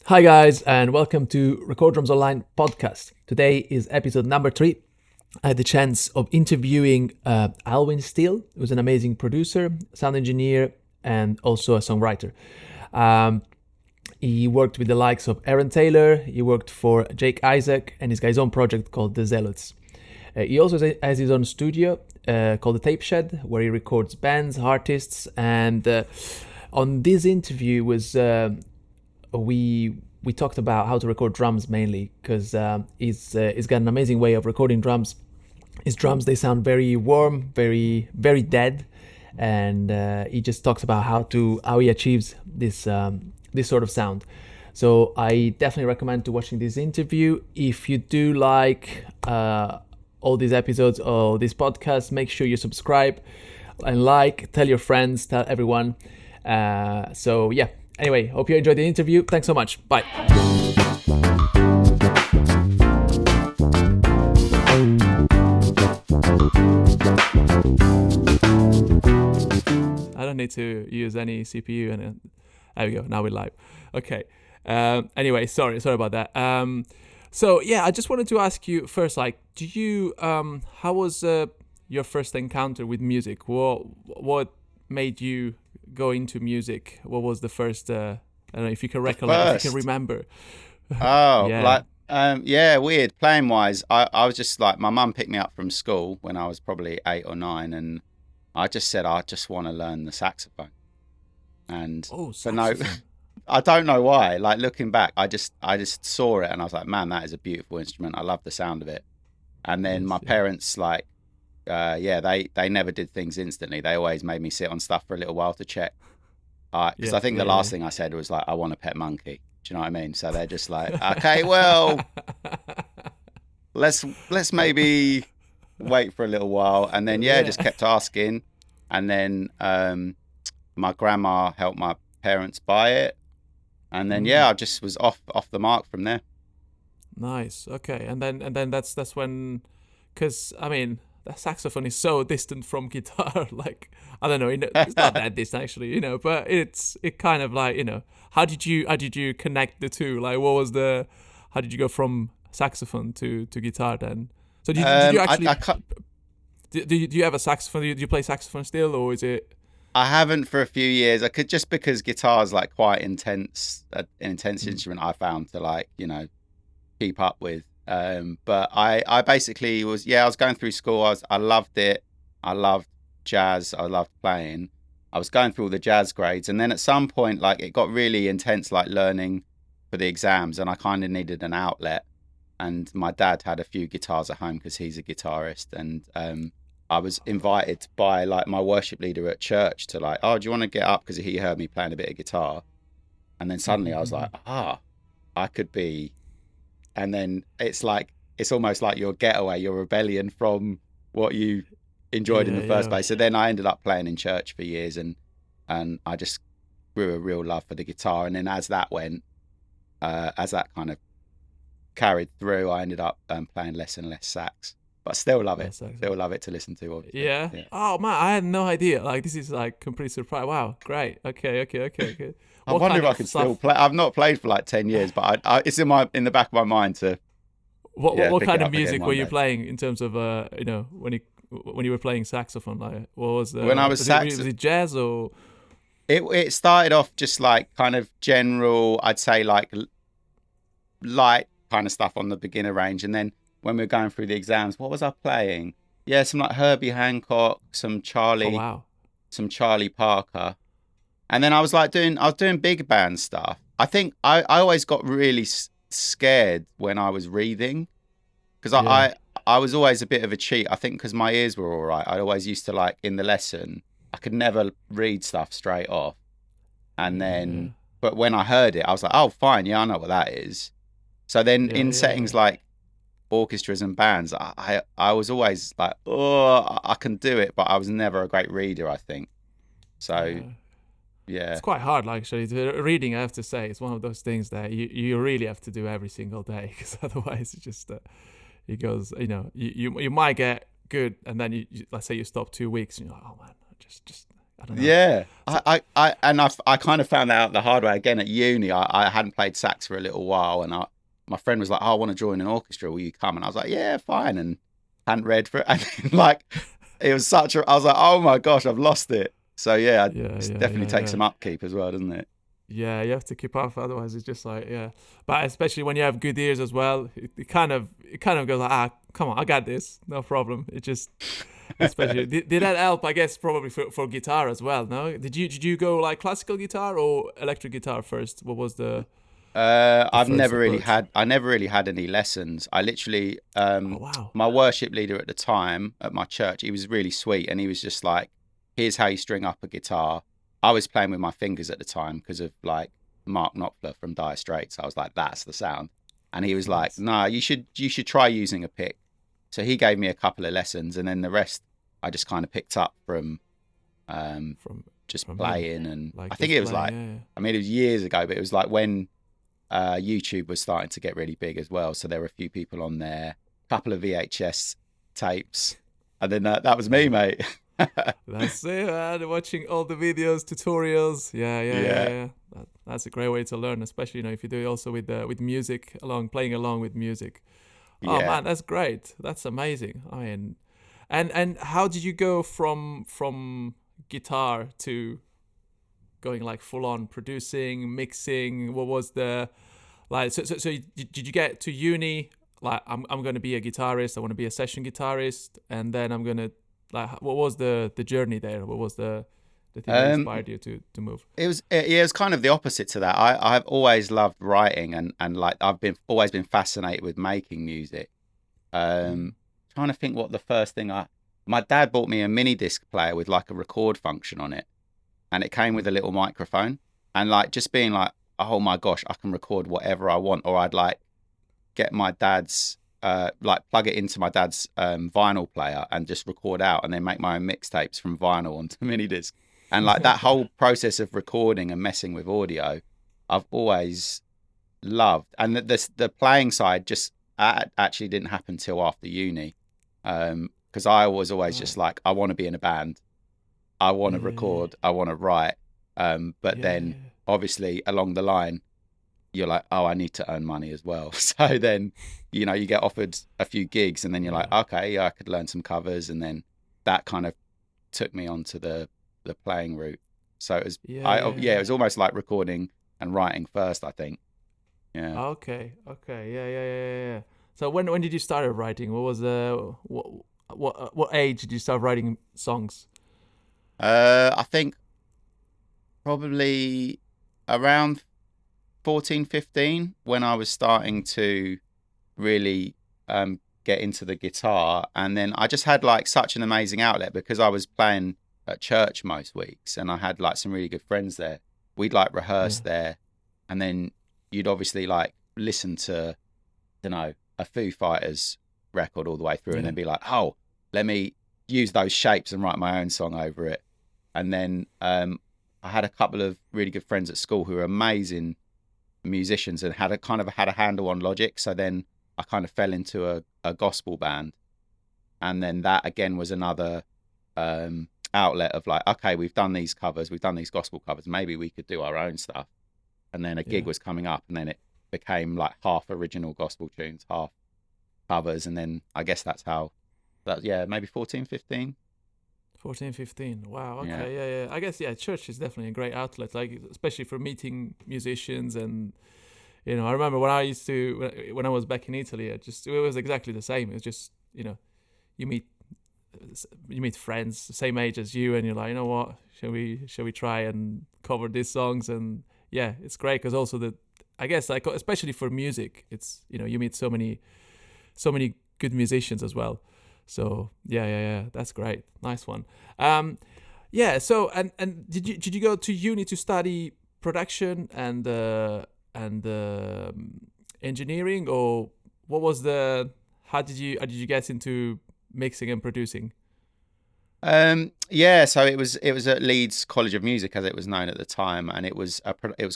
Hi guys, and welcome to Record Drums Online podcast. Today is episode number 3. I had the chance of interviewing Aylwin Steele, who's an amazing producer, sound engineer, and also a songwriter. He worked with the likes of Aaron Taylor, he worked for Jake Isaac, and he's got his own project called the Zealots. He also has his own studio called the Tape Shed, where he records bands, artists, and on this interview was we talked about how to record drums mainly, because he's got an amazing way of recording drums. His drums, they sound very warm, very dead, and he just talks about how he achieves this sort of sound. So I definitely recommend to watching this interview. If you do like all these episodes or this podcast, make sure you subscribe and tell your friends, tell everyone. So yeah, anyway, hope you enjoyed the interview. Thanks so much. Bye. I don't need to use any CPU, and there we go. Now we're live. Okay. Anyway, sorry about that. So yeah, I just wanted to ask you first, like, do you how was your first encounter with music? What made you go into music? What was the first? I don't know if you can recollect, if you can remember. Oh, Yeah. weird. Playing wise, I was just like, my mum picked me up from school when I was probably 8 or 9, and I just said I just want to learn the saxophone. And Saxophone. no, I don't know why. Like, looking back, I just saw it and I was like, man, that is a beautiful instrument. I love the sound of it. And then my parents, like, they never did things instantly. They always made me sit on stuff for a little while to check. Because I think the last thing I said was like, I want a pet monkey. Do you know what I mean? So they're just like, okay, well, let's maybe wait for a little while. And then just kept asking. And then my grandma helped my parents buy it. And then I just was off the mark from there. Nice. Okay. And then that's when, because I mean, the saxophone is so distant from guitar. Like, I don't know, it's not that distant actually, but it kind of like, how did you connect the two? Like, how did you go from saxophone to guitar then? So did you actually do you have a saxophone? Do you play saxophone still, or is it? I haven't for a few years. I could, just because guitar is like quite an intense instrument, I found to, like, keep up with. But I basically was I was going through school. I loved it. I loved jazz. I loved playing. I was going through all the jazz grades, and then at some point, like, it got really intense, like learning for the exams, and I kind of needed an outlet. And my dad had a few guitars at home because he's a guitarist, and I was invited by, like, my worship leader at church to, like, oh, do you want to get up? Because he heard me playing a bit of guitar. And then suddenly I was like, I could be. And then it's almost like your getaway, your rebellion from what you enjoyed in the first place. So then I ended up playing in church for years, and I just grew a real love for the guitar. And then as that kind of carried through, I ended up playing less and less sax. But I still love it. Still love it to listen to, obviously. Yeah. Oh man, I had no idea. Like, this is like complete surprise. Wow, great. Okay. I wonder if I can still play. I've not played for like 10 years, but it's in the back of my mind to. What kind of music were you playing in terms of when you were playing saxophone? Like, what was when I was was it jazz or? It started off just like kind of general. I'd say like light kind of stuff on the beginner range, and then when we were going through the exams, what was I playing? Yeah, some like Herbie Hancock, some Charlie, some Charlie Parker, and then I was doing big band stuff. I think I always got really scared when I was reading, because I was always a bit of a cheat. I think because my ears were all right. I always used to, like, in the lesson, I could never read stuff straight off, and then but when I heard it, I was like, oh, fine, yeah, I know what that is. So then in settings like orchestras and bands, I was always like, oh, I can do it, but I was never a great reader, I think. So it's quite hard. Like, actually, reading, I have to say, it's one of those things that you really have to do every single day, because otherwise it just it goes, you might get good, and then you let's say you stop 2 weeks and you're like, oh man, just I don't know. Yeah. So I kind of found that out the hard way again at uni. I hadn't played sax for a little while, and my friend was like, "Oh, I want to join an orchestra. Will you come?" And I was like, "Yeah, fine." And hadn't read for it, and then, like it was such a. I was like, "Oh my gosh, I've lost it." So yeah, it yeah, yeah, definitely yeah, takes yeah. some upkeep as well, doesn't it? Yeah, you have to keep up, otherwise it's just like yeah. But especially when you have good ears as well, it kind of goes like come on, I got this, no problem. It just especially did that help? I guess probably for guitar as well. No, did you go like classical guitar or electric guitar first? What was the first approach? I never really had any lessons. I literally, Oh wow, my worship leader at the time at my church, he was really sweet, and he was just like, "Here's how you string up a guitar." I was playing with my fingers at the time because of like Mark Knopfler from Dire Straits. I was like, "That's the sound," and he was like, nice. "No, you should try using a pick." So he gave me a couple of lessons, and then the rest I just kind of picked up from um, From just from him, playing. And I like think just it was playing. like, Yeah, I mean, it was years ago, but it was like when YouTube was starting to get really big as well. So there were a few people on there, a couple of VHS tapes, and then that was me, yeah. mate. That's it, man. Watching all the videos, tutorials. Yeah, yeah, yeah, Yeah, yeah. That's a great way to learn, especially if you do it also with music playing along with music. Oh yeah. man, that's great. That's amazing. I mean, and how did you go from guitar to going like full on producing, mixing? What was the like? So did you get to uni like I'm going to be a guitarist? I want to be a session guitarist, and then I'm gonna like what was the journey there? What was the thing that Um, inspired you to move? it was kind of the opposite to that. I've always loved writing, and like I've been always been fascinated with making music. Mm. Trying to think what the first thing my dad bought me a mini disc player with like a record function on it, and it came with a little microphone, and like just being like, oh my gosh, I can record whatever I want. Or I'd like get my dad's like plug it into my dad's vinyl player and just record out, and then make my own mixtapes from vinyl onto mini disc. And like that whole process of recording and messing with audio, I've always loved. And the playing side just actually didn't happen till after uni, because I was always Right. just like, I want to be in a band, I want Yeah, to yeah, yeah, record, I want to write. But yeah, then yeah. obviously along the line, you're like, oh, I need to earn money as well. So then, you get offered a few gigs, and then you're like, Yeah, okay, yeah, I could learn some covers. And then that kind of took me onto the playing route. So yeah, yeah, it yeah. was almost like recording and writing first, I think. Yeah. Okay, okay, yeah, yeah, yeah, yeah, yeah. So when did you start writing? What was what age did you start writing songs? I think probably around 14, 15, when I was starting to really get into the guitar. And then I just had like such an amazing outlet because I was playing at church most weeks, and I had like some really good friends there. We'd like rehearse Yeah, there, and then you'd obviously like listen to, a Foo Fighters record all the way through, and yeah, then be like, oh, let me use those shapes and write my own song over it. And then I had a couple of really good friends at school who were amazing musicians and had a handle on Logic. So then I kind of fell into a gospel band, and then that again was another outlet of like, okay, we've done these covers, we've done these gospel covers, maybe we could do our own stuff. And then a gig yeah. was coming up, and then it became like half original gospel tunes, half covers. And then I guess that's how that, yeah, maybe 14, 15. 14, 15. Wow. Yeah. Okay. Yeah, yeah. I guess yeah. Church is definitely a great outlet, like especially for meeting musicians. And I remember when I used to when I was back in Italy, it was exactly the same. It was just you meet you meet friends the same age as you, and you're like, you know what, shall we try and cover these songs? And yeah, it's great because also I guess like especially for music, it's you meet so many good musicians as well. So yeah, yeah, yeah, that's great. Nice one. Yeah. So and did you go to uni to study production and engineering, or what was the how did you get into mixing and producing? Yeah, so it was at Leeds College of Music, as it was known at the time, and it was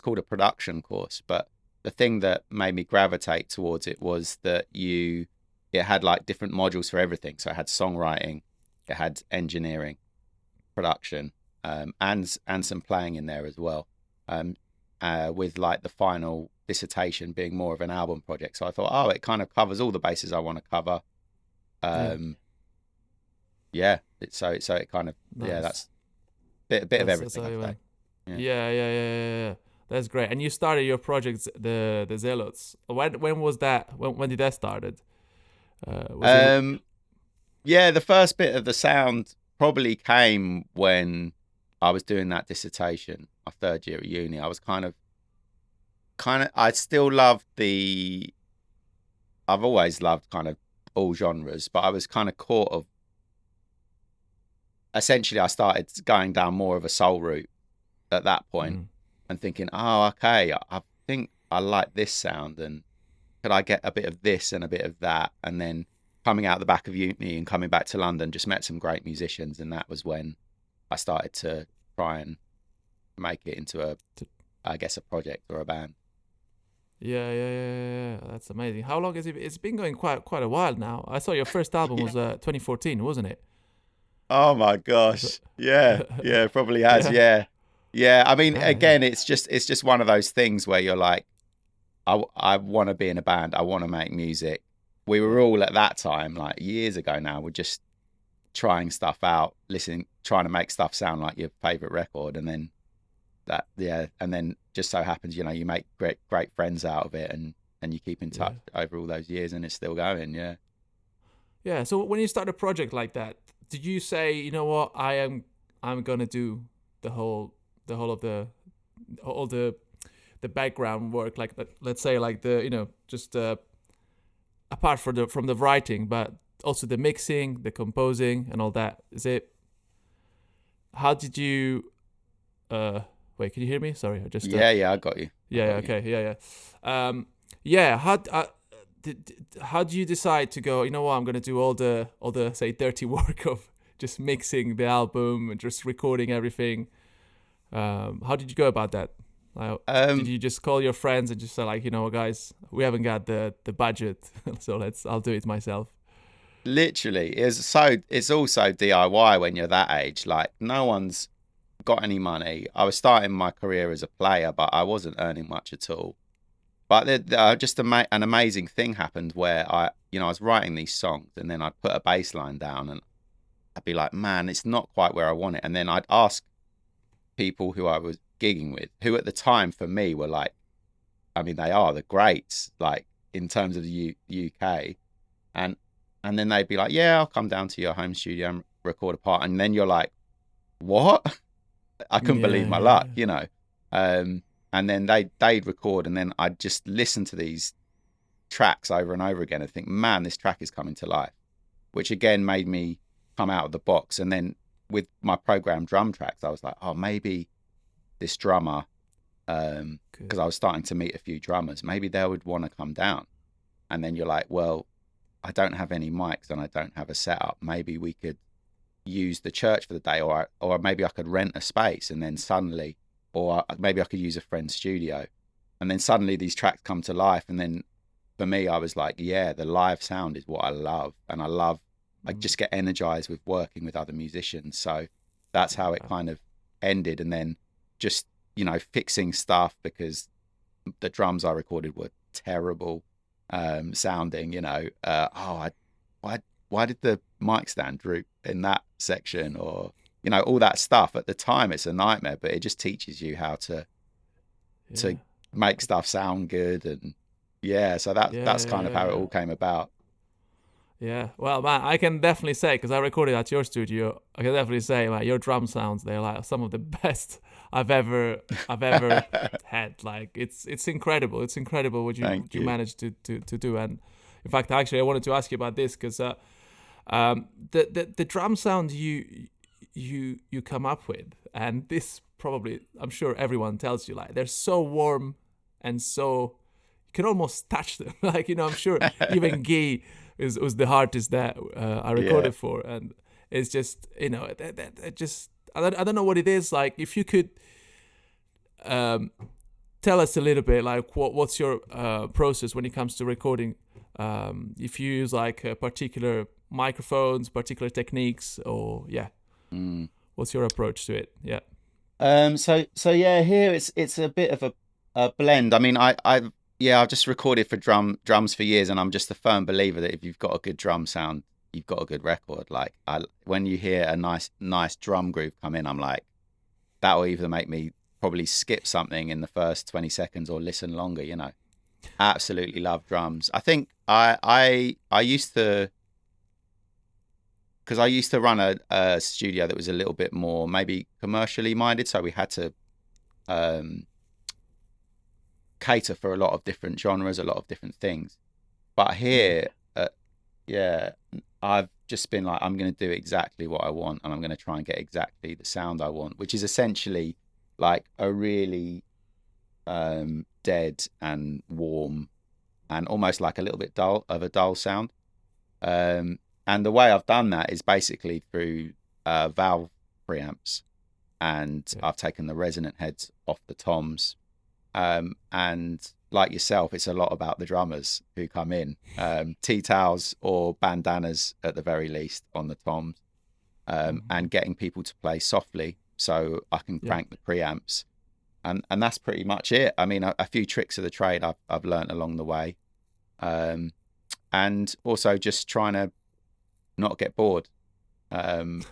called a production course. But the thing that made me gravitate towards it was that it had like different modules for everything. So it had songwriting, it had engineering, production, and some playing in there as well, with like the final dissertation being more of an album project. So I thought, oh, it kind of covers all the bases I want to cover. So it kind of that's a bit of everything. I'd say. Yeah. That's great. And you started your project, the Zealots. When was that? When did that started? The first bit of the sound probably came when I was doing that dissertation, my third year at uni. I was kind of I still loved I've always loved kind of all genres, but I was kind of caught of, essentially I started going down more of a soul route at that point, and thinking, oh, okay, I think I like this sound, and could I get a bit of this and a bit of that? And then coming out the back of uni and coming back to London, just met some great musicians, and that was when I started to try and make it into a project or a band. Yeah. That's amazing. How long has it? It's been going quite a while now. I saw your first album was 2014, wasn't it? Oh my gosh. Yeah, probably has. Yeah. I mean, again, it's just one of those things where you're like, I want to be in a band. I want to make music. We were all at that time, like years ago now, we're just trying stuff out, trying to make stuff sound like your favorite record, and then and then just so happens, you make great friends out of it, and you keep in touch over all those years, and it's still going. Yeah. So when you start a project like that, did you say, you know what, I'm gonna do all the background work, like let's say like the just apart from the writing, but also the mixing, the composing, and all that? How did you? Wait, can you hear me? Sorry, I just. I got you. Okay. How do you decide to go, you know what, I'm going to do all the say dirty work of just mixing the album and just recording everything? How did you go about that? Did you just call your friends and just say, like, guys, we haven't got the budget, so I'll do it myself? Literally, it's also DIY when you're that age. Like, no one's got any money. I was starting my career as a player, but I wasn't earning much at all. But just an amazing thing happened where I was writing these songs, and then I'd put a bass line down, and I'd be like, man, it's not quite where I want it. And then I'd ask people who I was gigging with, who at the time for me were like, I mean, they are the greats, like in terms of the UK, and then they'd be like, yeah, I'll come down to your home studio and record a part. And then you're like, what? I couldn't believe my luck, and then they'd record, and then I'd just listen to these tracks over and over again and think, man, this track is coming to life, which again made me come out of the box. And then with my programmed drum tracks, I was like, oh, maybe this drummer, because I was starting to meet a few drummers, maybe they would want to come down. And then you're like, well, I don't have any mics and I don't have a setup. Maybe we could use the church for the day, or maybe I could rent a space, and then suddenly, or maybe I could use a friend's studio, and then suddenly these tracks come to life. And then for me, I was like, yeah, the live sound is what I love, and I just get energized with working with other musicians. So that's how it kind of ended. And then just fixing stuff, because the drums I recorded were terrible sounding. Why did the mic stand droop in that section, or all that stuff? At the time, it's a nightmare, but it just teaches you how to make stuff sound good. And so that's kind of how it all came about. Yeah, well, man, I can definitely say, because I recorded at your studio, I can definitely say, man, your drum sounds, they're like some of the best I've ever had. Like, it's incredible. It's incredible what you managed to do. And in fact, actually, I wanted to ask you about this, because the drum sound you come up with, and this probably, I'm sure everyone tells you, like, they're so warm and so you can almost touch them. Like, I'm sure even Guy was the artist that I recorded for, and it's just that just I don't know what it is. Like, if you could tell us a little bit, like what's your process when it comes to recording, if you use like particular microphones, particular techniques, or What's your approach to it? Yeah. So yeah, here it's a bit of a blend. I mean, I've just recorded for drums for years, and I'm just a firm believer that if you've got a good drum sound, you've got a good record. Like when you hear a nice drum groove come in, I'm like, that will either make me probably skip something in the first 20 seconds or listen longer. Absolutely love drums. I think I used to, because I used to run a studio that was a little bit more maybe commercially minded, so we had to cater for a lot of different genres, a lot of different things. But here, yeah, I've just been like, I'm going to do exactly what I want, and I'm going to try and get exactly the sound I want, which is essentially like a really dead and warm and almost like a little bit dull sound. And the way I've done that is basically through valve preamps, and I've taken the resonant heads off the toms. And like yourself, it's a lot about the drummers who come in, tea towels or bandanas at the very least on the toms, and getting people to play softly so I can crank the preamps. And that's pretty much it. I mean, a few tricks of the trade I've learnt along the way, and also just trying to not get bored, and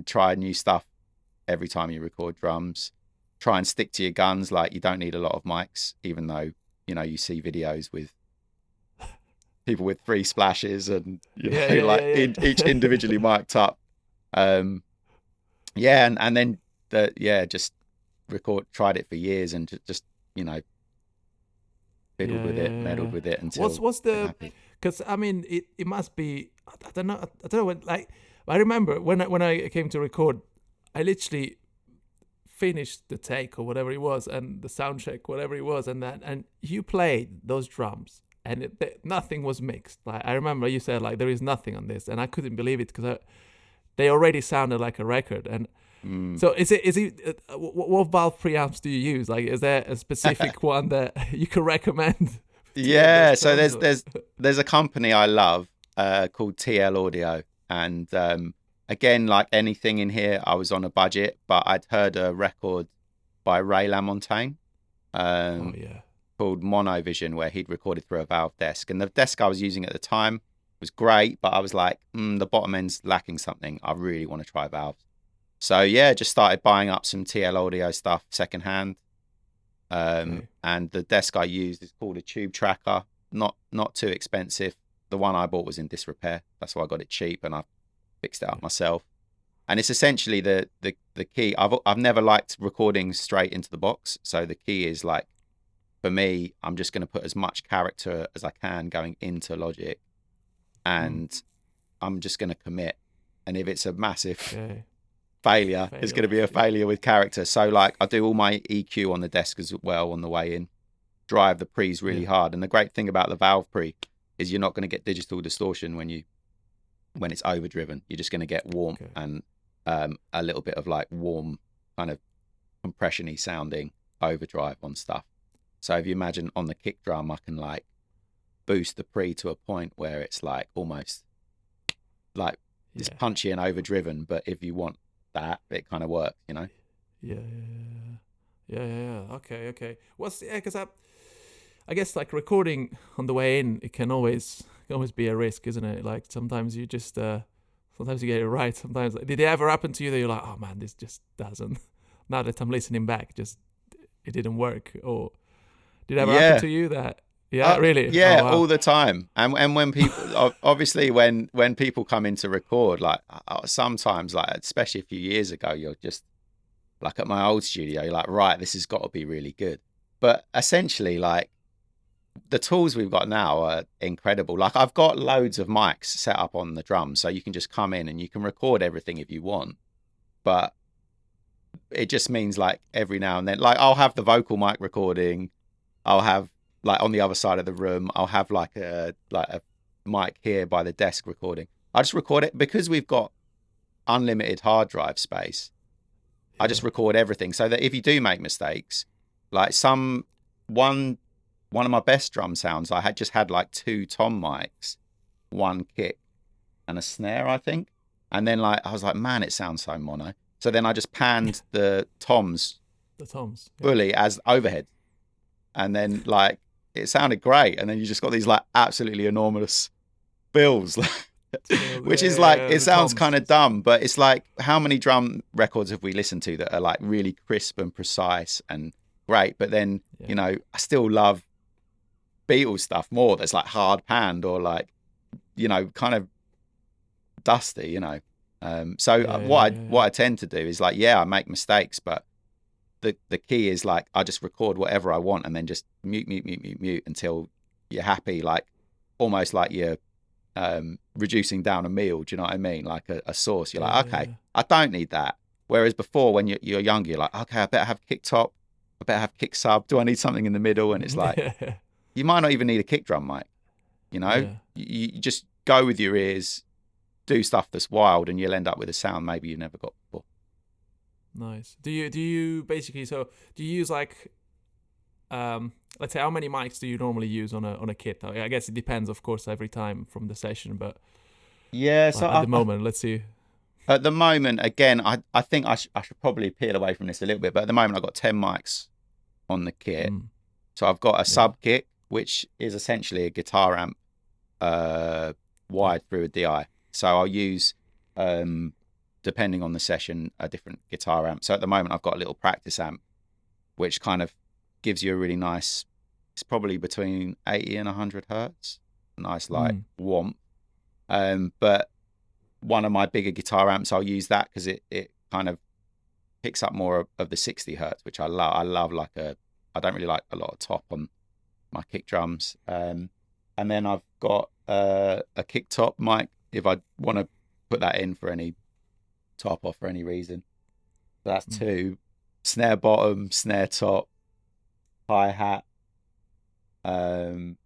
try new stuff every time you record drums. Try and stick to your guns. Like, you don't need a lot of mics, even though you see videos with people with 3 splashes and each individually mic'd up. And then just tried it for years and just fiddled with it, meddled with it until what's the, because I mean it must be, I don't know what, like, I remember when I came to record, I literally finished the take or whatever it was, and the sound check, whatever it was, and you played those drums and nothing was mixed. Like, I remember you said, like, there is nothing on this, and I couldn't believe it because they already sounded like a record. And so is it what valve preamps do you use? Like, is there a specific one that you can recommend? Yeah, so there's a company I love called TL Audio, and again, like anything in here, I was on a budget, but I'd heard a record by Ray LaMontagne called Monovision, where he'd recorded through a valve desk, and the desk I was using at the time was great, but I was like, the bottom end's lacking something. I really want to try valves. So yeah, just started buying up some TL Audio stuff secondhand. And the desk I used is called a Tube Tracker, not too expensive. The one I bought was in disrepair. That's why I got it cheap, and I fixed it up myself. And it's essentially the key. I've never liked recording straight into the box. So the key is, like, for me, I'm just going to put as much character as I can going into Logic, and I'm just going to commit. And if it's a massive failure, it's going to be a failure with character. So, like, I do all my EQ on the desk as well on the way in, drive the pre's really hard. And the great thing about the valve pre is you're not going to get digital distortion when it's overdriven. You're just going to get warmth and a little bit of, like, warm kind of compression-y sounding overdrive on stuff. So if you imagine on the kick drum, I can, like, boost the pre to a point where it's, like, almost like it's punchy and overdriven, but if you want that, it kind of works, Yeah. Okay. Because I guess, like, recording on the way in, it can always be a risk, isn't it? Like, sometimes you just sometimes you get it right. Sometimes, like, did it ever happen to you that you're like, oh man, this just doesn't, now that I'm listening back, just it didn't work? Or did it ever happen to you that? Really? Yeah, oh, wow. all the time. And when people, obviously, when people come in to record, like, sometimes, like, especially a few years ago, you're just, like, at my old studio, you're like, right, this has got to be really good. But essentially, like, the tools we've got now are incredible. Like, I've got loads of mics set up on the drums, so you can just come in and you can record everything if you want. But it just means, like, every now and then, like, I'll have the vocal mic recording, I'll have, like, on the other side of the room, I'll have like a mic here by the desk recording. I just record it because we've got unlimited hard drive space. I just record everything so that if you do make mistakes, like, one of my best drum sounds, I had like 2 tom mics, 1 kick and a snare, I think. And then like I was like, man, it sounds so mono. So then I just panned the toms fully as overhead, and then like it sounded great. And then you just got these like absolutely enormous bills, which is like, it sounds kind of dumb, but it's like, how many drum records have we listened to that are like really crisp and precise and great? But then you know, I still love Beatles stuff more. That's like hard panned or like, you know, kind of dusty, you know. What I tend to do is like, I make mistakes, but the key is like, I just record whatever I want and then just mute until you're happy, like almost like you're reducing down a meal. Do you know what I mean? Like a sauce. You're like, okay, I don't need that. Whereas before, when you're younger, you're like, okay, I better have kick top, I better have kick sub. Do I need something in the middle? And it's like, you might not even need a kick drum mic. You know, you just go with your ears, do stuff that's wild, and you'll end up with a sound maybe you never got before. Nice. Do you basically, so do you use like, let's say, how many mics do you normally use on a kit? I guess it depends, of course, every time from the session, but so at the moment, let's see. At the moment, again, I think I should probably peel away from this a little bit, but at the moment I've got 10 mics on the kit. So I've got a sub kit, which is essentially a guitar amp wired through a DI. So I'll use, depending on the session, a different guitar amp. So at the moment I've got a little practice amp, which kind of gives you a really nice, it's probably between 80 and 100 hertz, nice like womp. But one of my bigger guitar amps, I'll use that because it kind of picks up more of the 60 hertz, which I love. I love I don't really like a lot of top on my kick drums. And then I've got a kick top mic if I want to put that in for any top or for any reason. So that's 2, snare bottom, snare top, hi-hat, 3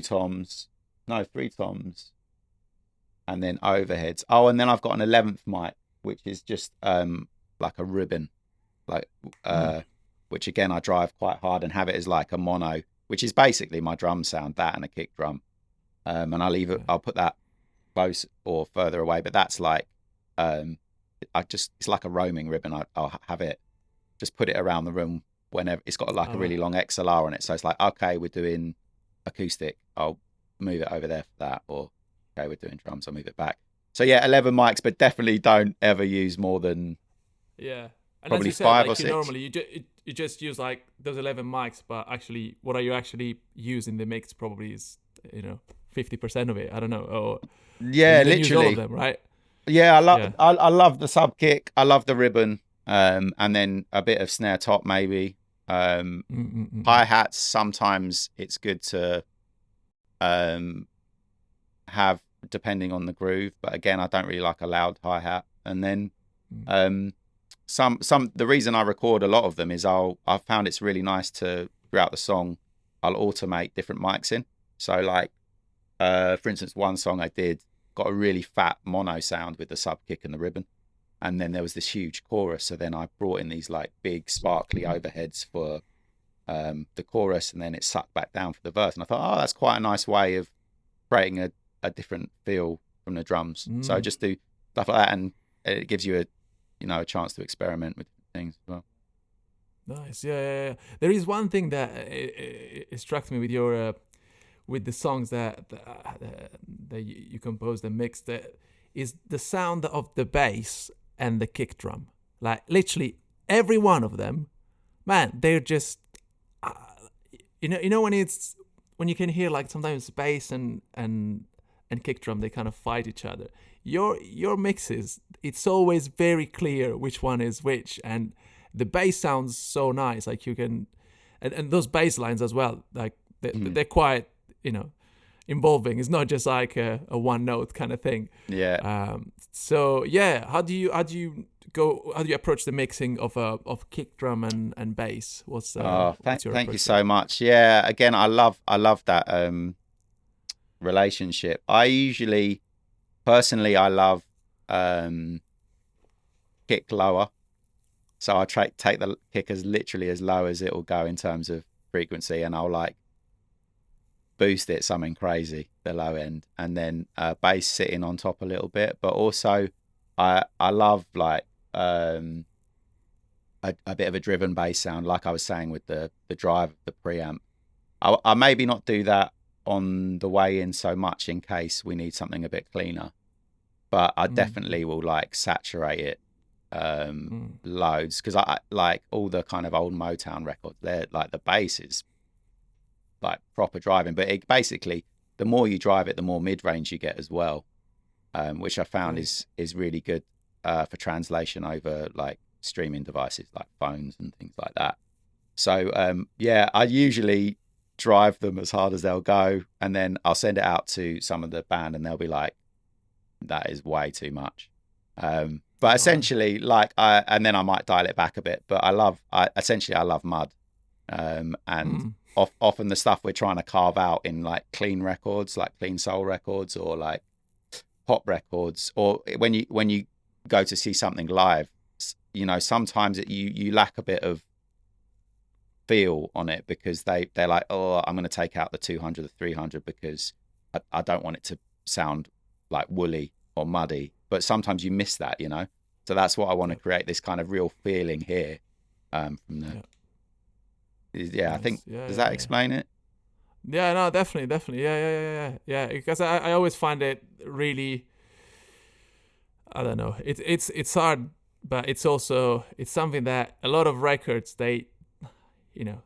toms, and then overheads. Oh, and then I've got an 11th mic, which is just like a ribbon, like which again I drive quite hard and have it as like a mono, which is basically my drum sound, that and a kick drum. And I'll put that close or further away, but that's like it's like a roaming ribbon. I'll have it, just put it around the room whenever. It's got like a really long XLR on it, so it's like, okay, we're doing acoustic, I'll move it over there for that, or okay, we're doing drums, I'll move it back. So 11 mics, but definitely don't ever use more than and probably said, 5 like, or 6. Normally you just use like those 11 mics, but actually what are you actually using the mix probably is 50% of it. I don't know. Or literally use all of them, right? I love the sub kick, I love the ribbon, and then a bit of snare top maybe. Hi-hats, sometimes it's good to have, depending on the groove, but again, I don't really like a loud hi-hat. And then the reason I record a lot of them is I've found it's really nice to, throughout the song, I'll automate different mics in. So like for instance, one song I did got a really fat mono sound with the sub kick and the ribbon, and then there was this huge chorus, so then I brought in these like big sparkly overheads for the chorus, and then it sucked back down for the verse, and I thought, that's quite a nice way of creating a different feel from the drums. So I just do stuff like that, and it gives you a chance to experiment with things as well. Nice. Yeah. There is one thing that it struck me with your with the songs that you composed and mixed, that is the sound of the bass and the kick drum. Like literally every one of them, man, they're just when you can hear like sometimes bass and kick drum, they kind of fight each other. Your mixes, it's always very clear which one is which, and the bass sounds so nice. Like you can, and those bass lines as well, like they're quite involving. It's not just like a one note kind of thing. So how do you approach the mixing of kick drum and bass? Thank you so much. Again, I love that relationship. I usually personally I love kick lower, so I take the kick as literally as low as it will go in terms of frequency, and I'll like boost it something crazy, the low end, and then bass sitting on top a little bit. But also, I love like a bit of a driven bass sound, like I was saying with the drive of the preamp. I maybe not do that on the way in so much in case we need something a bit cleaner, but I definitely will like saturate it loads, because I like all the kind of old Motown records. They're like the bass is like proper driving, but it basically, the more you drive it, the more mid range you get as well, which I found is really good for translation over like streaming devices like phones and things like that. So yeah, I usually drive them as hard as they'll go, and then I'll send it out to some of the band and they'll be like, that is way too much. But essentially, like, and then I might dial it back a bit, but I love mud. And often the stuff we're trying to carve out in like clean records, like clean soul records or like pop records, or when you go to see something live, you know, sometimes you lack a bit of feel on it, because they're like, oh, I'm going to take out the 200, the 300 because I don't want it to sound like woolly or muddy. But sometimes you miss that, you know. So that's what I want to create, this kind of real feeling here from the. Yeah, nice. I think does that explain it? Yeah, no, definitely. Yeah. Because I always find it really, I don't know. It's hard, but it's something that a lot of records, they, you know,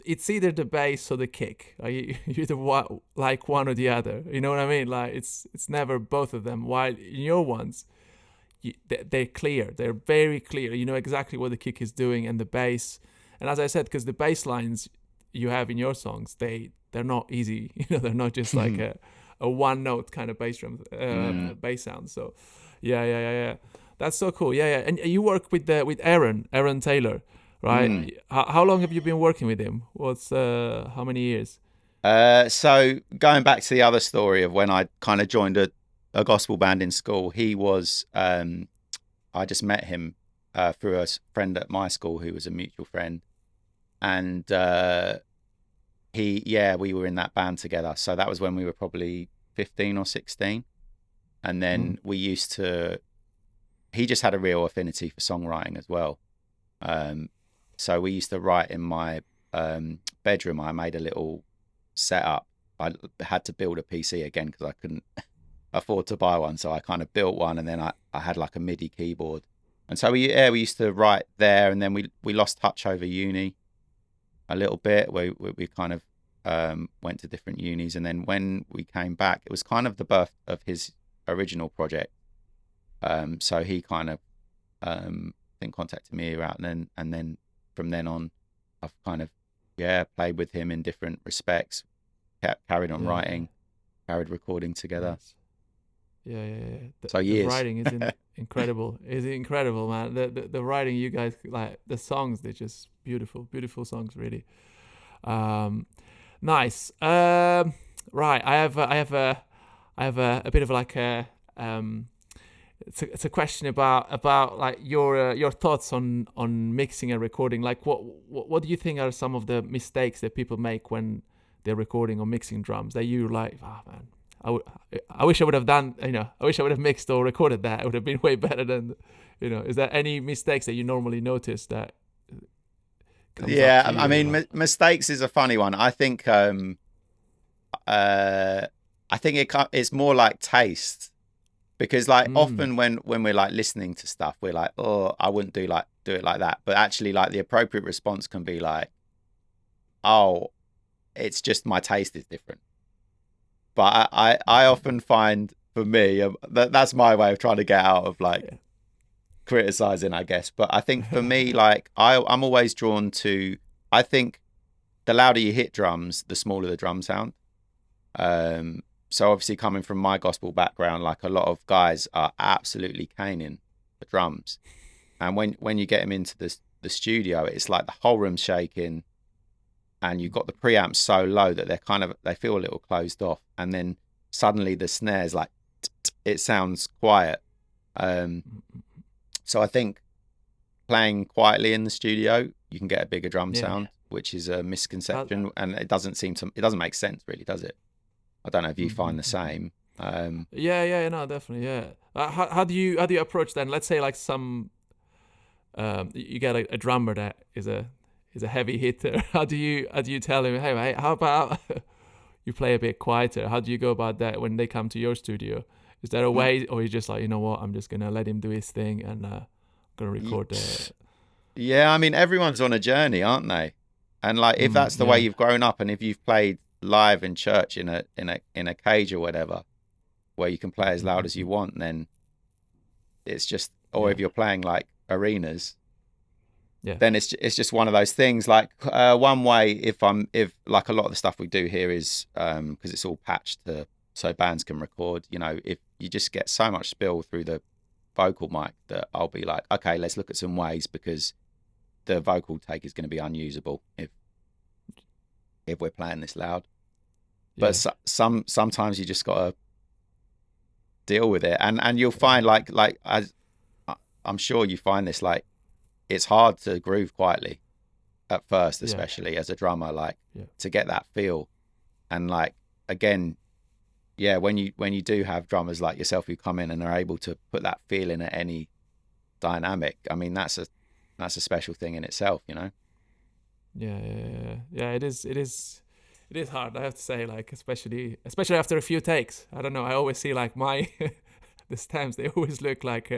it's either the bass or the kick. You either like one or the other. You know what I mean? Like it's never both of them. While in your ones, they're clear. They're very clear. You know exactly what the kick is doing and the bass. And as I said, because the bass lines you have in your songs, they're not easy. You know, they're not just like a one note kind of bass drum bass sound. So yeah. That's so cool. Yeah. And you work with Aaron Taylor, right? How long have you been working with him? What's how many years? So going back to the other story of when I kind of joined a gospel band in school, he was I just met him through a friend at my school who was a mutual friend, and we were in that band together. So that was when we were probably 15 or 16, and then he just had a real affinity for songwriting as well. So we used to write in my bedroom. I made a little setup. I had to build a PC again because I couldn't afford to buy one, so I kind of built one, and then I had like a MIDI keyboard. And so we used to write there, and then we lost touch over uni a little bit. We kind of went to different unis, and then when we came back, it was kind of the birth of his original project. So he kind of then contacted me out, and then from then on, I've kind of played with him in different respects, carried on writing, carried recording together. Nice. Yeah. So years. The writing is incredible. It's incredible, man. The writing, you guys, like the songs, they're just beautiful songs, really. Nice. Right. I have a bit of like a it's a question about like your thoughts on mixing and recording. Like what do you think are some of the mistakes that people make when they're recording or mixing drums that you like, man, I wish I would have done, I wish I would have mixed or recorded that. It would have been way better than, is there any mistakes that you normally notice that I mean, mistakes is a funny one. I think it's more like taste, because like often when we're like listening to stuff, we're like, oh, I wouldn't do it like that. But actually, like the appropriate response can be like, oh, it's just my taste is different. But I often find, for me, that's my way of trying to get out of like criticizing, I guess. But I think for me, like I'm always drawn to, I think the louder you hit drums, the smaller the drum sound. So obviously coming from my gospel background, like a lot of guys are absolutely caning the drums. And when you get them into the studio, it's like the whole room's shaking, and you've got the preamps so low that they feel a little closed off. And then suddenly the snares, like, it sounds quiet. So I think playing quietly in the studio, you can get a bigger drum sound. which is a misconception, and it doesn't make sense really, does it? I don't know if you find the same. Yeah, no, definitely, yeah. How do you approach then? Let's say like you get a drummer that is a heavy hitter. How do you tell him, hey mate, how about you play a bit quieter? How do you go about that when they come to your studio? Is there a way, or you just like, you know what, I'm just gonna let him do his thing and gonna record the... Yeah, I mean, everyone's on a journey, aren't they? And like, if that's the way you've grown up, and if you've played live in church in a cage or whatever, where you can play as loud as you want, then it's just, or if you're playing like arenas, then it's just one of those things. Like one way, if like a lot of the stuff we do here is because it's all patched so bands can record. You know, if you just get so much spill through the vocal mic that I'll be like, okay, let's look at some ways, because the vocal take is going to be unusable if we're playing this loud. But sometimes you just gotta deal with it, and you'll find like I'm sure you find this, like it's hard to groove quietly at first, especially as a drummer, like to get that feel. And like, again, when you do have drummers like yourself who come in and are able to put that feel in at any dynamic, I mean, that's a special thing in itself, you know? Yeah, it is hard, I have to say, like, especially after a few takes. I don't know, I always see like my the stems, they always look like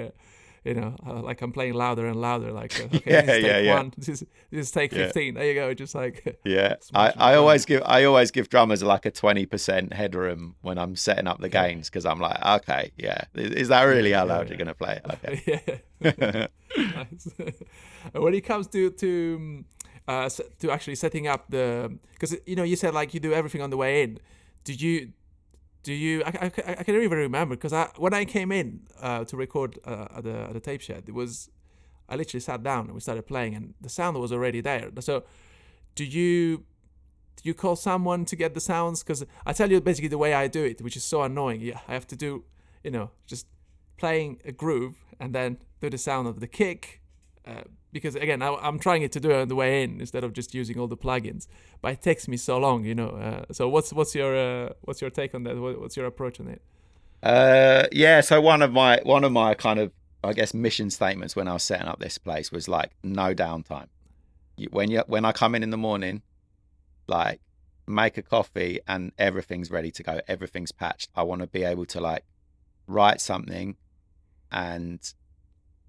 like I'm playing louder and louder, like okay, this is take 1, this is take 15, there you go, just like I always give drummers like a 20% headroom when I'm setting up the gains, because I'm like, okay, is that really how loud you're gonna play it? Okay. Nice. When it comes to actually setting up because you said like you do everything on the way in, do you I can even remember, because when I came in to record at the tape shed, I literally sat down and we started playing and the sound was already there. So do you call someone to get the sounds? Because I tell you basically the way I do it, which is so annoying. I have to do just playing a groove and then do the sound of the kick, because again I'm trying to do it on the way in instead of just using all the plugins, but it takes me so long, so what's your take on that? What's your approach on it? So one of my kind of, I guess, mission statements when I was setting up this place was like, no downtime. When I come in the morning, like, make a coffee and everything's ready to go, everything's patched. I want to be able to like write something and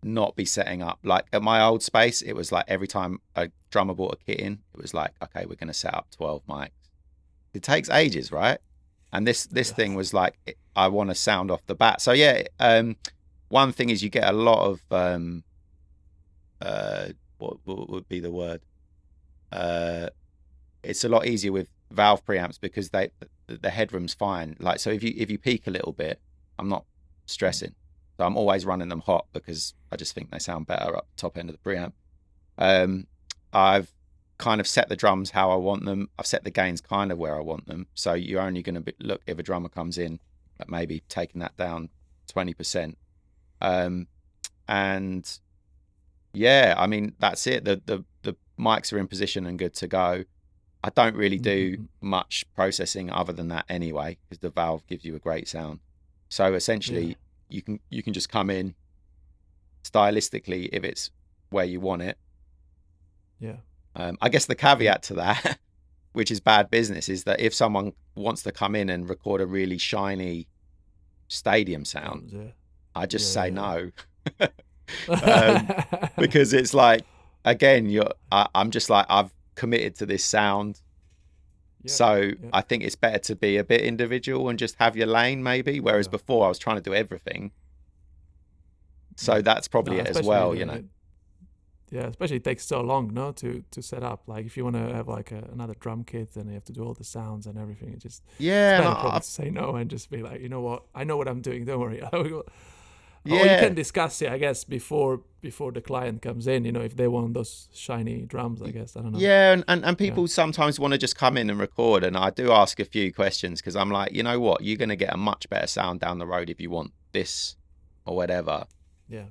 not be setting up. Like at my old space, it was like every time a drummer brought a kit in, it was like, okay, we're going to set up 12 mics. It takes ages, right? And this thing was like, I want to sound off the bat. So one thing is you get a lot of what would be the word? It's a lot easier with valve preamps because the headroom's fine. Like, so if you peak a little bit, I'm not stressing. So I'm always running them hot because I just think they sound better up the top end of the preamp. I've kind of set the drums how I want them. I've set the gains kind of where I want them. So you're only going to look if a drummer comes in at maybe taking that down 20%. And yeah, I mean, that's it. The mics are in position and good to go. I don't really do much processing other than that anyway, because the valve gives you a great sound. So essentially, you can just come in stylistically if it's where you want it. Yeah. I guess the caveat to that, which is bad business, is that if someone wants to come in and record a really shiny stadium sound, I just say no. Because it's like, again, I'm just like, I've committed to this sound. I think it's better to be a bit individual and just have your lane, maybe. Whereas before I was trying to do everything. So that's probably it as well, Especially it takes so long, to set up. Like if you want to have like another drum kit, then you have to do all the sounds and everything. It just it's better probably to say no and just be like, you know what, I know what I'm doing. Don't worry. Or you can discuss it, I guess, before the client comes in, if they want those shiny drums, I guess. I don't know. Yeah, and people sometimes want to just come in and record, and I do ask a few questions because I'm like, you know what, you're going to get a much better sound down the road if you want this or whatever. Yeah.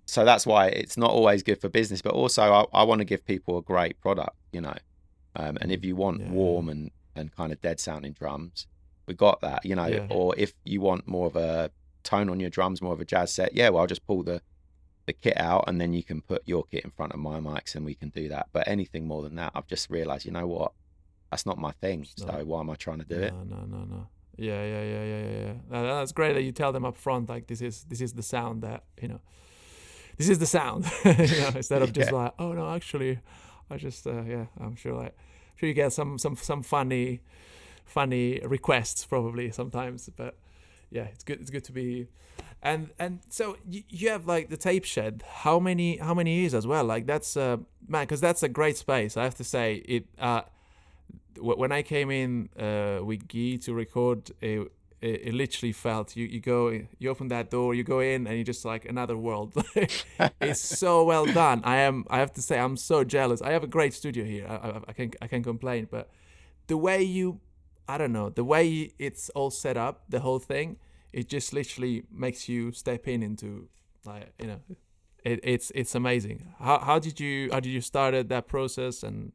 So that's why it's not always good for business, but also I want to give people a great product, you know. And if you want warm and kind of dead sounding drums, we got that, you know. Yeah. Or if you want more of a tone on your drums, more of a jazz set, well, I'll just pull the kit out, and then you can put your kit in front of my mics and we can do that. But anything more than that, I've just realized, you know what, that's not my thing. So why am I trying to do it? No. Yeah. That's great that you tell them up front, like, this is the sound that, you know, this is the sound, you know, instead of just like, oh no, actually, I just I'm sure you get some funny requests probably sometimes, but yeah, it's good to be. And so you have like the tape shed. How many years as well? Like, that's man, because that's a great space. I have to say it. When I came in with Guy to record, it literally felt you open that door, you go in, and you're just like another world. It's so well done. I have to say, I'm so jealous. I have a great studio here. I can't complain, but the way the way it's all set up, the whole thing, it just literally makes you step into, like, you know, it's amazing. How did you started that process? And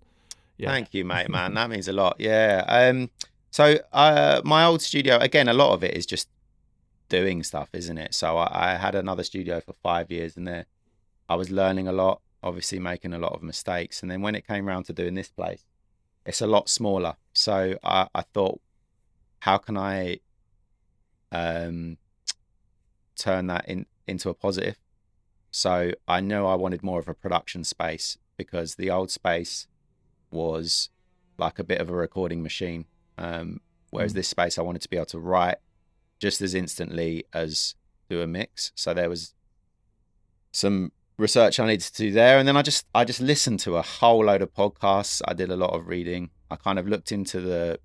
Thank you, mate, man. That means a lot. Yeah. So my old studio, again, a lot of it is just doing stuff, isn't it? So I had another studio for 5 years, and there I was learning a lot, obviously making a lot of mistakes. And then when it came around to doing this place, it's a lot smaller. So I thought, how can I turn that into a positive? So I know I wanted more of a production space, because the old space was like a bit of a recording machine, whereas this space, I wanted to be able to write just as instantly as do a mix. So there was some research I needed to do there, and then I just listened to a whole load of podcasts. I did a lot of reading. I kind of looked into the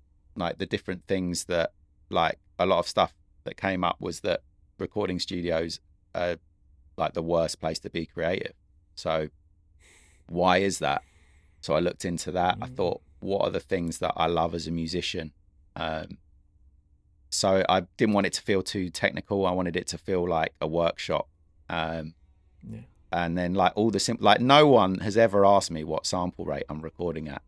different things that, like, a lot of stuff that came up was that recording studios are like the worst place to be creative. So why is that? So I looked into that. I thought, what are the things that I love as a musician? So I didn't want it to feel too technical. I wanted it to feel like a workshop. And then, like, all the like, no one has ever asked me what sample rate I'm recording at,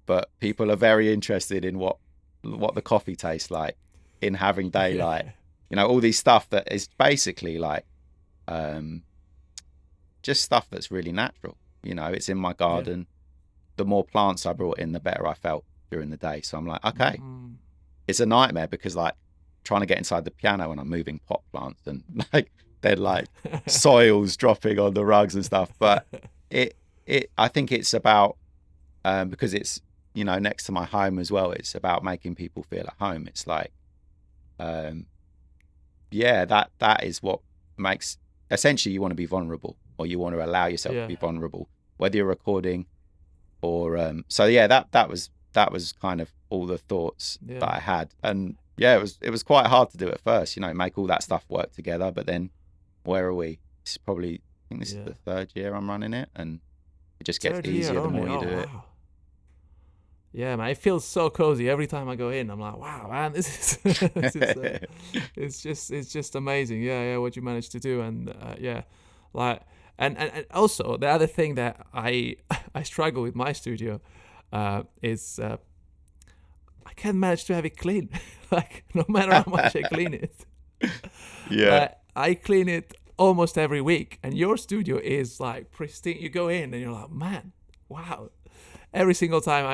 but people are very interested in what the coffee tastes like in having daylight. You know, all these stuff that is basically like just stuff that's really natural. You know, it's in my garden. The more plants I brought in, the better I felt during the day. So I'm like, okay, it's a nightmare, because, like, trying to get inside the piano and I'm moving pot plants, and like they're like soils dropping on the rugs and stuff. But I think it's about because it's, you know, next to my home as well. It's about making people feel at home. It's like, that is what makes, essentially, you want to be vulnerable, or you want to allow yourself to be vulnerable, whether you're recording or that was kind of all the thoughts that I had. And it was quite hard to do at first, you know, make all that stuff work together. But then, where are we? It's probably, I think this is the 3rd year I'm running it, and it just gets easier the more you do it. Yeah, man, it feels so cozy every time I go in. I'm like, wow, man, this is it's just amazing. What you managed to do. And like, and also the other thing that I struggle with my studio is I can't manage to have it clean. Like, no matter how much I clean it. I clean it almost every week, and your studio is like pristine. You go in and you're like, man, wow. Every single time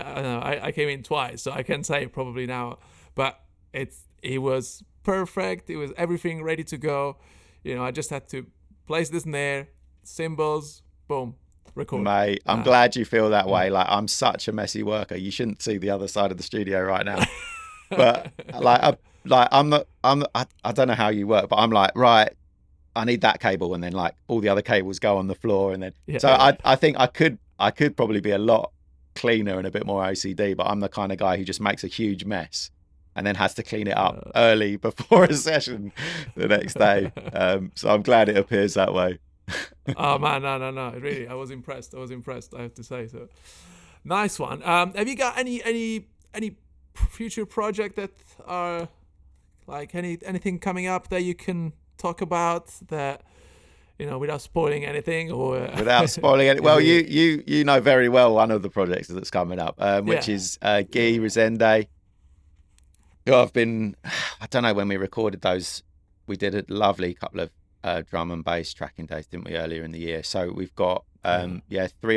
I came in twice, so I can say probably now, but it was perfect. It was everything ready to go. You know, I just had to place the snare, cymbals, boom, record. Mate, I'm glad you feel that way. Like, I'm such a messy worker. You shouldn't see the other side of the studio right now. But I don't know how you work, but I'm like, right, I need that cable, and then, like, all the other cables go on the floor, and then I think I could probably be a lot cleaner and a bit more OCD, but I'm the kind of guy who just makes a huge mess and then has to clean it up early before a session the next day. So I'm glad it appears that way. Oh man, no, really, I was impressed, I have to say. So nice one. Have you got any future project that are like anything coming up that you can talk about, that, without spoiling anything, or Without spoiling it, well, it, you know very well one of the projects that's coming up, which yeah, is Guy Resende, who I've been. I don't know when we recorded those. We did a lovely couple of drum and bass tracking days, didn't we, earlier in the year? So we've got 3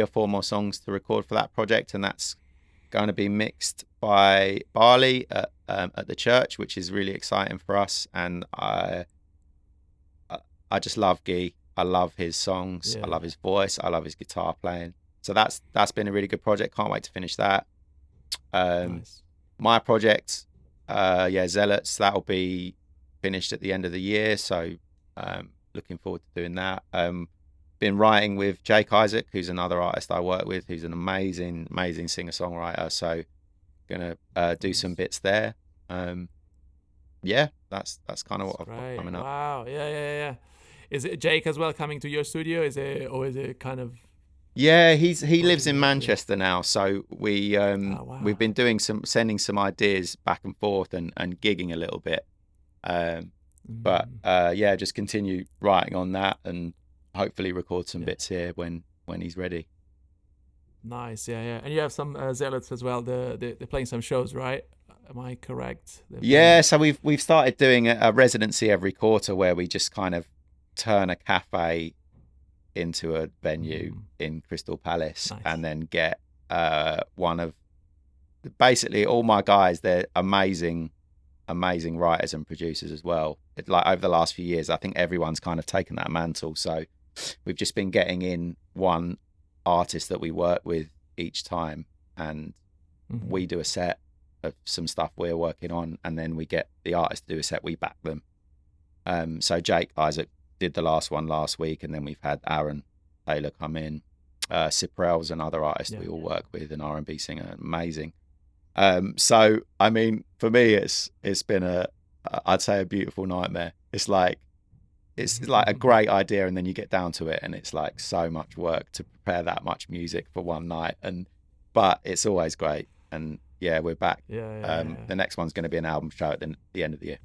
or 4 more songs to record for that project, and that's going to be mixed by Barley at the church, which is really exciting for us. And I just love Guy. I love his songs. I love his voice. I love his guitar playing. So that's been a really good project. Can't wait to finish that. nice. My project, Zealots, that'll be finished at the end of the year. So looking forward to doing that. Been writing with Jake Isaac, who's another artist I work with, who's an amazing singer-songwriter. So gonna do some bits there. That's kind of what I've got coming up. Wow. Yeah. Is it Jake as well coming to your studio? Is it kind of? Yeah, he lives in Manchester now, so Wow. we've been sending some ideas back and forth and gigging a little bit. But just continue writing on that and hopefully record some bits here when he's ready. Nice, yeah. And you have some Zealots as well. They're playing some shows, right? Am I correct? Yeah, so we've started doing a residency every quarter where we just kind of turn a cafe into a venue in Crystal Palace, and then get one of basically all my guys. They're amazing writers and producers as well. Like over the last few years, I think everyone's kind of taken that mantle. So we've just been getting in one artist that we work with each time, and we do a set of some stuff we're working on, and then we get the artist to do a set. We back them. So Jake Isaac did the last one last week, and then we've had Aaron Taylor come in. Cyprell's another artist we all work with, an R&B singer, amazing. So I mean, for me, it's been I'd say a beautiful nightmare. It's like a great idea, and then you get down to it, and it's like so much work to prepare that much music for one night. But it's always great, and we're back. The next one's going to be an album show at the end of the year.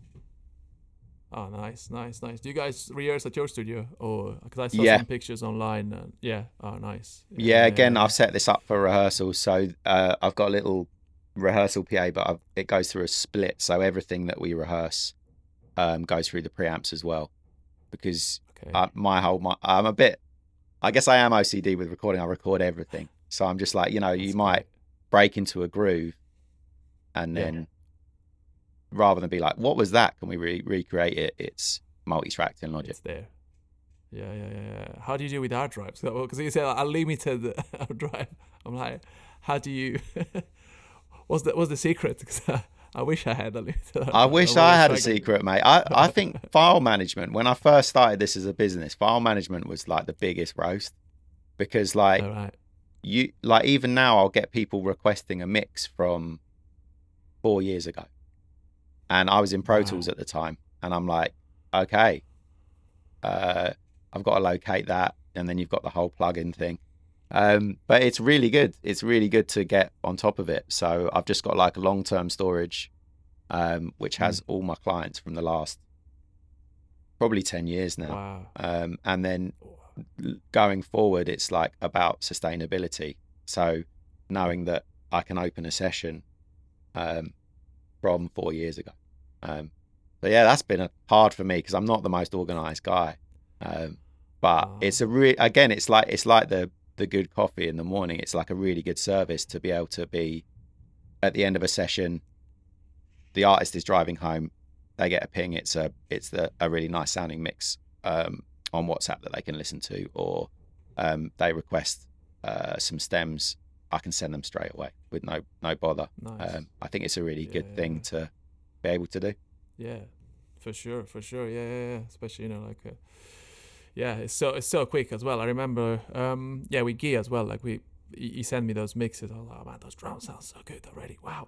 Oh, nice. Do you guys rehearse at your studio, or because I saw some pictures online? Oh, nice. Again, I've set this up for rehearsals, so I've got a little rehearsal PA, but it goes through a split, so everything that we rehearse goes through the preamps as well. Because I'm a bit, I guess I am OCD with recording. I record everything, so I'm just like, you might break into a groove, and then rather than be like, what was that? Can we recreate it? It's multi-tracked in Logic. It's there. Yeah. How do you do with hard drives? Because you said unlimited hard drive. I'm like, how do you? What's the secret? Because I wish I had unlimited. I wish I had a secret, mate. I think file management. When I first started this as a business, file management was like the biggest roast, because even now I'll get people requesting a mix from 4 years ago. And I was in Pro Tools at the time, and I'm like, okay, I've got to locate that, and then you've got the whole plugin thing. But it's really good. It's really good to get on top of it. So I've just got like a long-term storage, which has all my clients from the last probably 10 years now. Wow. And then going forward, it's like about sustainability. So knowing that I can open a session from 4 years ago. So that's been hard for me because I'm not the most organized guy. But it's it's like the good coffee in the morning. It's like a really good service to be able to be at the end of a session. The artist is driving home. They get a ping. It's a really nice sounding mix on WhatsApp that they can listen to, or they request some stems. I can send them straight away with no bother. Nice. I think it's a really good thing to be able to do. Yeah, for sure. Yeah. Especially it's so quick as well. I remember with Guy as well. Like he sent me those mixes. I was like, oh man, those drums sound so good already. Wow.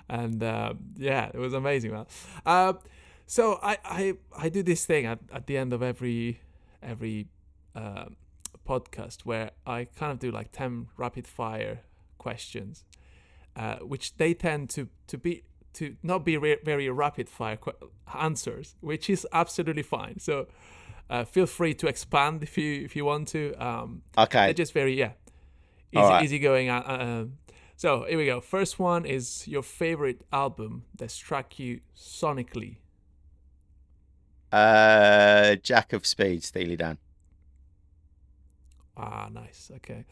And it was amazing, man. So I do this thing at the end of every podcast where I kind of do like 10 rapid fire questions, which they tend to not be very rapid fire answers, which is absolutely fine. So Feel free to expand if you want to. Okay. They're just very All right. easy going. So here we go. First one is your favorite album that struck you sonically. Jack of Speed, Steely Dan. Ah, nice. Okay.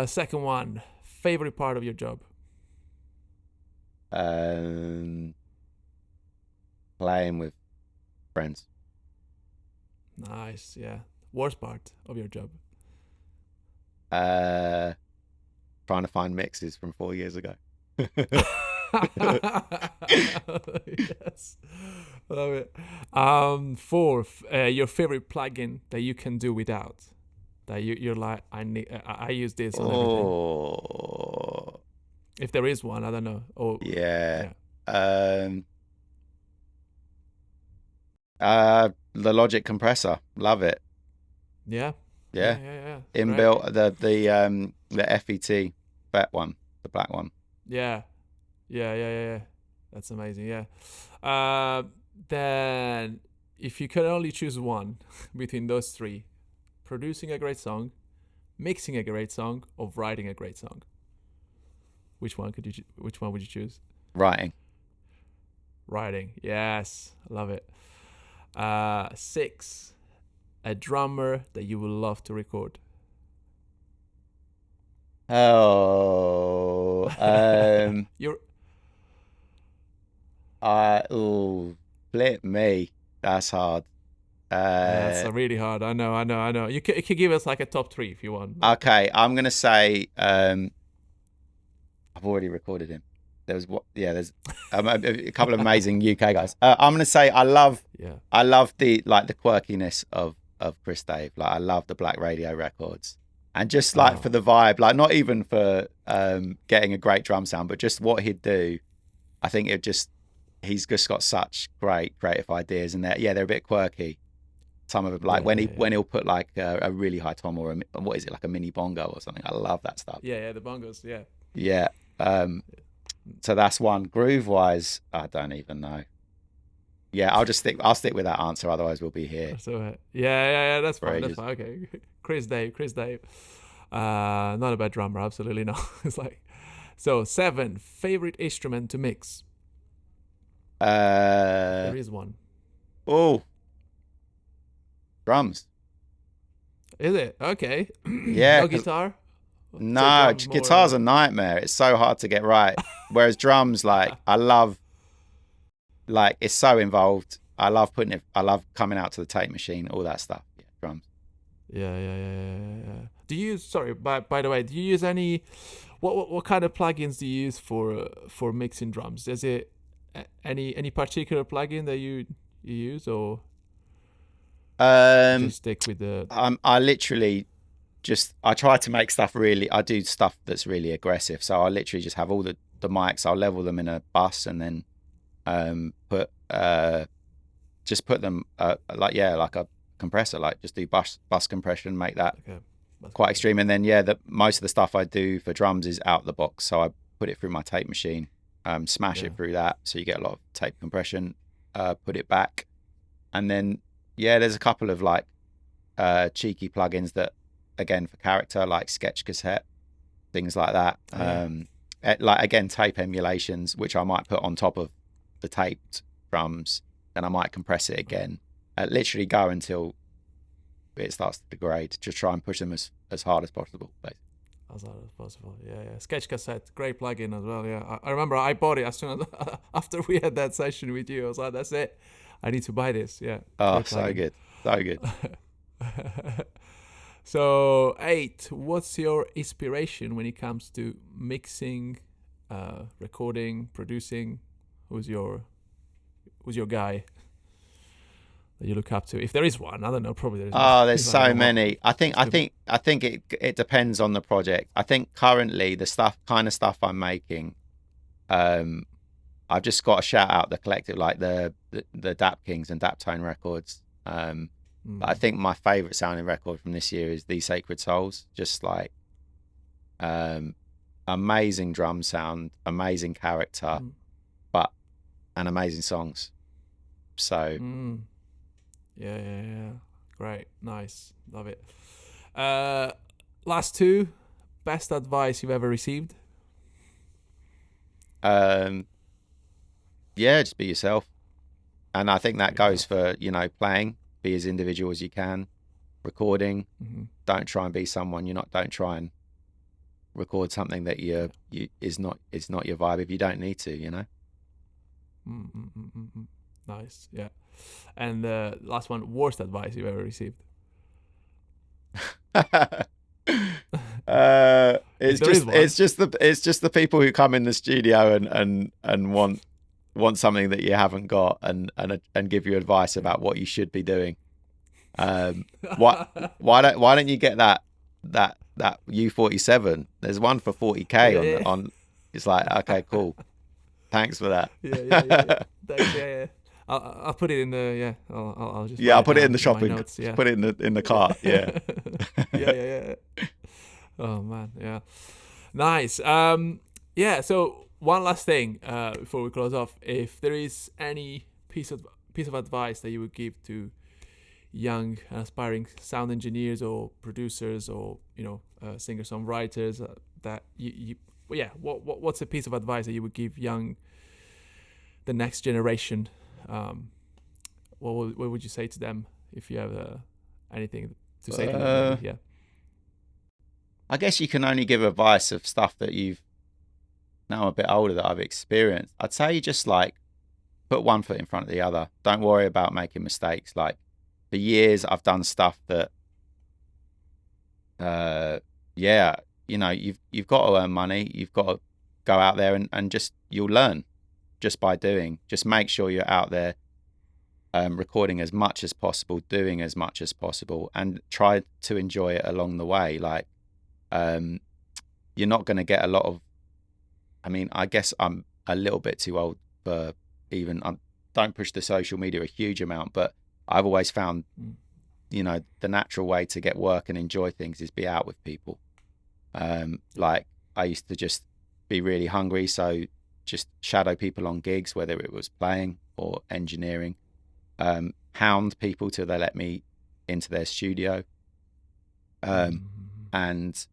Second one, favorite part of your job. Playing with friends. Nice. Yeah. Worst part of your job. Trying to find mixes from 4 years ago. Yes, love it. Fourth, your favorite plugin that you can do without. That you're like, I use this on everything. Oh, If there is one, I don't know. Oh, yeah. The Logic compressor, love it. Yeah. Yeah. Inbuilt Great. the FET fat one, the black one. Yeah. That's amazing. Yeah. Then, if you could only choose one between those three, producing a great song, mixing a great song, or writing a great song, which one would you choose? Writing. Writing. Yes, love it. 6, a drummer that you would love to record. Oh, You're flip me. That's hard. that's really hard. I know. You could give us like a top 3 if you want. Okay, I'm gonna say I've already recorded him. There's a couple of amazing UK guys. I'm gonna say I love the quirkiness of Chris Dave. Like I love the Black Radio records, and just like for the vibe, like not even for getting a great drum sound, but just what he'd do. I think he's just got such great creative ideas, and they're a bit quirky. Some of them, like when he'll put like a really high tom or what is it, like a mini bongo or something. I love that stuff. Yeah, the bongos. Yeah. So that's one. Groove wise, I don't even know. Yeah, I'll stick with that answer. Otherwise, we'll be here. So that's fine. That's fine. Okay, Chris Dave. Not a bad drummer. Absolutely not. It's like, so 7, favorite instrument to mix. There is one. Oh, drums. Is it? Okay. Yeah. No guitar? No, guitar's a nightmare. It's so hard to get right. Whereas drums, like I love, like it's so involved. I love coming out to the tape machine, all that stuff. Yeah, drums. Yeah. Do you use? Sorry, by the way, do you use any? What kind of plugins do you use for mixing drums? Is it any particular plugin that you use, or just stick with the? I literally I try to make stuff I do stuff that's really aggressive. So I literally just have all the mics. I'll level them in a bus and then put them like a compressor, like just do bus compression, make that quite extreme. And then most of the stuff I do for drums is out the box. So I put it through my tape machine, smash it through that, so you get a lot of tape compression, put it back, and then there's a couple of like cheeky plugins that, again, for character, like Sketch Cassette, things like that. Like again, tape emulations, which I might put on top of the taped drums, and I might compress it again. Literally go until it starts to degrade. Just try and push them as hard as possible, basically. As hard as possible. Yeah. Sketch Cassette, great plugin as well. Yeah, I remember I bought it as soon as after we had that session with you. I was like, that's it. I need to buy this. Yeah. Oh, so good. So 8, what's your inspiration when it comes to mixing, recording, producing? Who's your guy that you look up to? If there is one, I don't know. Probably there's. There's so many. I think it depends on the project. I think currently the kind of stuff I'm making, I've just got to shout out the collective, like the Dap Kings and Daptone records. But I think my favorite sounding record from this year is These Sacred Souls. Just like amazing drum sound, amazing character, and amazing songs. So yeah. Great. Nice. Love it. Last two. Best advice you've ever received? Yeah, just be yourself. And I think that goes Yourself. for, playing, be as individual as you can, recording. Mm-hmm. Don't try and be someone you're not. Don't try and record something that is not your vibe if you don't need to. Mm-mm-mm-mm-mm. Nice. Yeah. And last one. Worst advice you've ever received? If It's there is just one. it's just the people who come in the studio and want something that you haven't got and give you advice Yeah. about what you should be doing. Why don't you get that U47? There's one for 40K Yeah, on the yeah. on. It's like, okay, cool. Thanks for that. Yeah. Thanks. Yeah. I'll put it in the I'll just Yeah, write I'll it put it in down the in my shopping. notes. Yeah. Put it in the cart. Yeah. Yeah. Oh man. Yeah. Nice. Yeah. So one last thing before we close off, if there is any piece of advice that you would give to young aspiring sound engineers or producers or singer songwriters that you well, yeah, what's a piece of advice that you would give the next generation? What would you say to them if you have anything to say to them? uh, Maybe, yeah. I guess you can only give advice of stuff that you've now a bit older that I've experienced. I'd say just like put one foot in front of the other. Don't worry about making mistakes. Like for years, I've done stuff that, yeah, you've got to earn money. You've got to go out there and just you'll learn just by doing. Just make sure you're out there recording as much as possible, doing as much as possible, and try to enjoy it along the way. Like you're not going to get a lot of. I mean, I guess I'm a little bit too old for even. Don't push the social media a huge amount, but I've always found, the natural way to get work and enjoy things is be out with people. Like I used to just be really hungry, so just shadow people on gigs, whether it was playing or engineering. Hound people till they let me into their studio. And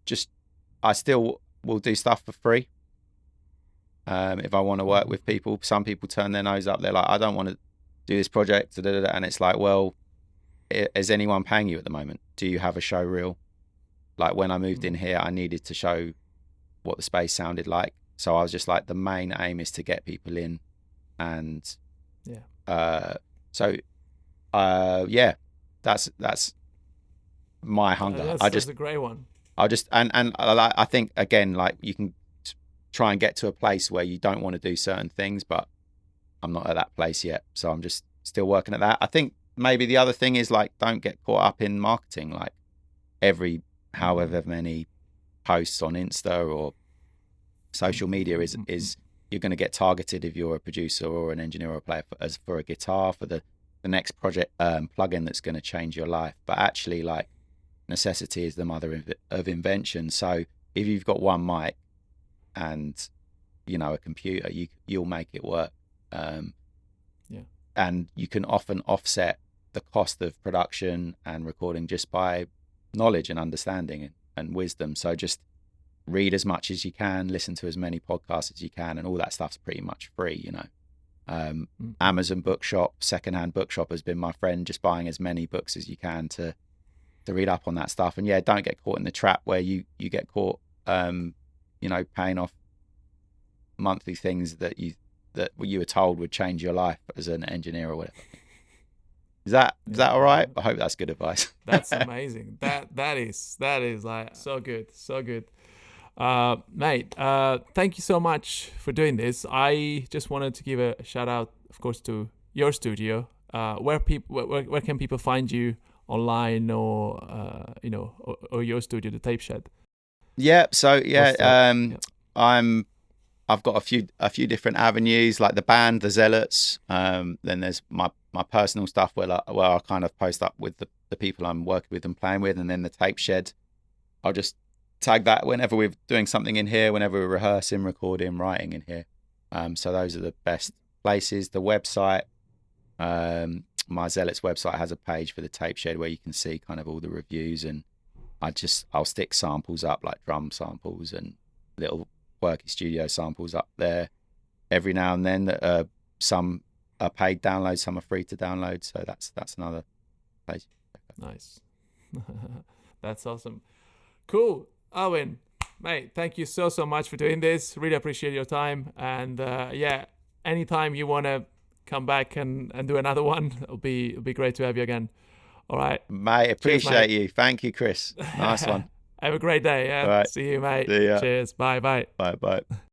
just I still will do stuff for free. If I want to work with people, some people turn their nose up. They're like, I don't want to do this project, and it's like, well, is anyone paying you at the moment? Do you have a show reel? Like when I moved in here, I needed to show what the space sounded like. So I was just like, the main aim is to get people in, and that's my hunger. That's a great one. I just and I think again, like you can try and get to a place where you don't want to do certain things, but I'm not at that place yet, so I'm just still working at that. I think maybe the other thing is like don't get caught up in marketing. Like every however many posts on Insta or social media is you're going to get targeted if you're a producer or an engineer or a player for a guitar for the next project plugin that's going to change your life. But actually, like necessity is the mother of invention. So if you've got one mic and a computer, you'll make it work. And you can often offset the cost of production and recording just by knowledge and understanding and wisdom. So just read as much as you can, listen to as many podcasts as you can, and all that stuff's pretty much free. Amazon Bookshop, secondhand bookshop has been my friend. Just buying as many books as you can to read up on that stuff. And don't get caught in the trap where you get caught paying off monthly things that you were told would change your life as an engineer or whatever. Is that all right? I hope that's good advice. That's amazing. That is like so good. Mate, thank you so much for doing this. I just wanted to give a shout out, of course, to your studio. Where can people find you online or or your studio, the Tape Shed? Yeah. So I've got a few different avenues, like the band, the Zealots. Then there's my personal stuff where I kind of post up with the people I'm working with and playing with, and then the Tape Shed. I'll just tag that whenever we're doing something in here, whenever we're rehearsing, recording, writing in here. So those are the best places. The website, my my Zealots website has a page for the tape shed where you can see kind of all the reviews, and I'll stick samples up, like drum samples and little quirky studio samples up there every now and then. That some are paid downloads, some are free to download. So that's another place. Nice. That's awesome. Cool. Aylwin, mate, thank you so much for doing this. Really appreciate your time. And yeah, anytime you want to come back and do another one, it'll be great to have you again. All right. Mate, appreciate you. Thank you, Chris. Nice one. Have a great day. Yeah. All right. See you, mate. See ya. Cheers. Bye. Bye.